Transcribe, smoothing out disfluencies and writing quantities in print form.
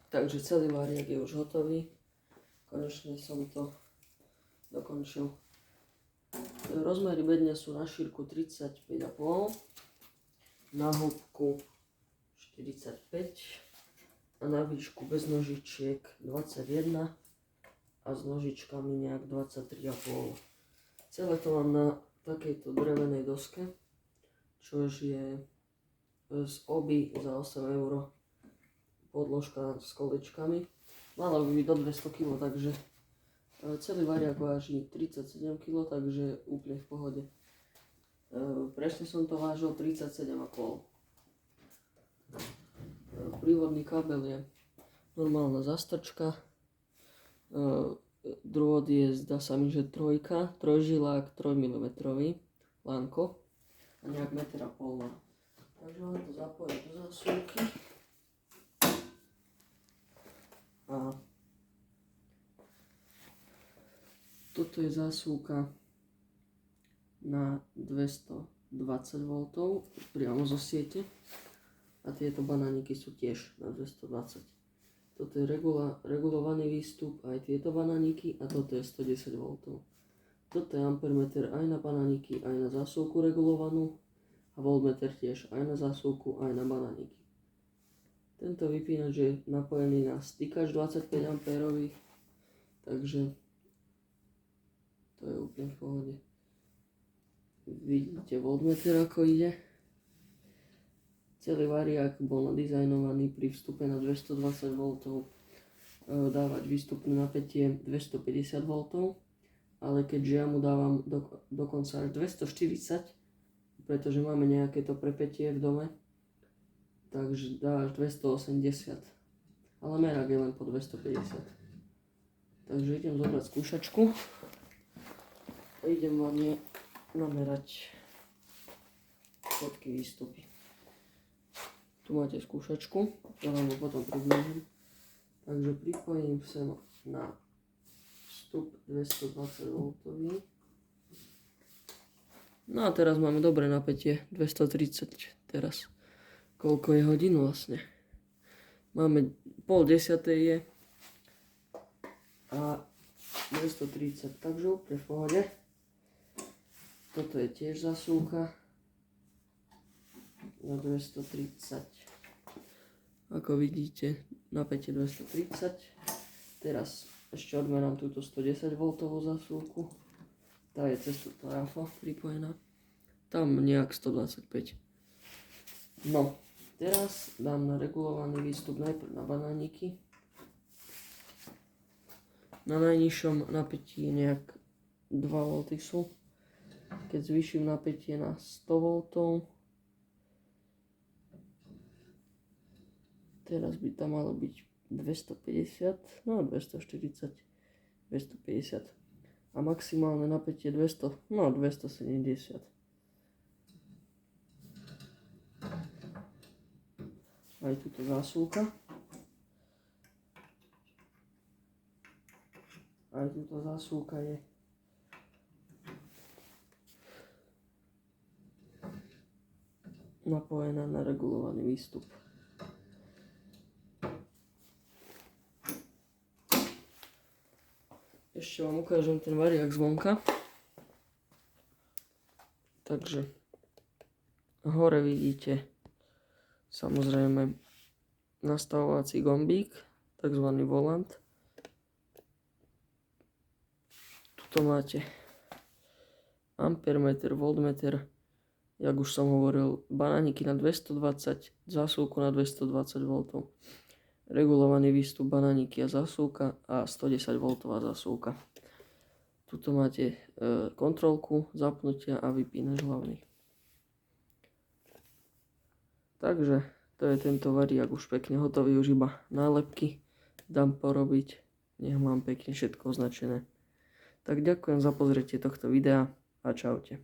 Takže celý variak je už hotový. Konečne som to dokončil. Rozmery bedňa sú na šírku 35,5, na hĺbku 45 a na výšku bez nožičiek 21 a s nožičkami nejak 23,5. Celé to mám na takejto drevenej doske, čož je z Oby za 8 €. Podložka s kolečkami. Mala by byť do 200 kg, takže celý variak váži 37 kg, takže úplne v pohode. Presne som to vážil 37,5. Prívodný kábel je normálna zastrčka. Drôt je, zdá sa mi, že trojžilák 3 mm lánko a nejak 1,5 m. Takže len to zapojiť do zásuvky. A toto je zásuvka na 220 V priamo zo siete a tieto banániky sú tiež na 220. Toto je regulovaný výstup, aj tieto banániky, a toto je 110 V. Toto je ampermeter aj na banániky, aj na zásuvku regulovanú a voltmeter tiež aj na zásuvku, aj na banániky. Tento vypínač je napojený na stykač 25 A, takže to je úplne v pohode. Vidíte voltmeter, ako ide. Celý variak bol nadizajnovaný pri vstupe na 220 V dávať výstupné napätie 250 V, ale keďže ja mu dávam dokonca až 240, pretože máme nejaké to prepätie v dome, takže dá až 280, ale merák je len po 250. Takže idem zobrať skúšačku a idem vám namerať všetky výstupy. Tu máte skúšačku, ja vám ho potom približím. Takže pripojím sem na vstup 220 V. No a teraz máme dobré napätie 230 teraz. Koľko je hodín vlastne? Máme 9:30 je a 230, takže úplne v pohode. Toto je tiež zásuvka na 230. Ako vidíte, napätie 230. Teraz ešte odmerám túto 110 V zásuvku. Tá je cez túto RAFO pripojená. Tam nejak 125. No. Teraz dám na regulovaný výstup najprv na banániky. Na najnižšom napätí nejak 2 V sú. Keď zvýšim napätie na 100 V, teraz by tam malo byť 250, no 240, 250. A maximálne napätie 200, no 270. Aj túto zásuvka. Aj túto zásuvka je napojená na regulovaný výstup. Ešte vám ukážem ten variak zvonka. Takže hore vidíte samozrejme nastavovací gombík, takzvaný volant. Tuto máte ampermeter, voltmeter, jak už som hovoril, banániky na 220, zásuvku na 220 V, regulovaný výstup banániky a zásuvka a 110 V zásuvka. Tuto máte kontrolku zapnutia a vypínač hlavný. Takže to je tento variak už pekne hotový, už iba nálepky dám porobiť, nech mám pekne všetko označené. Tak ďakujem za pozretie tohto videa a čaute.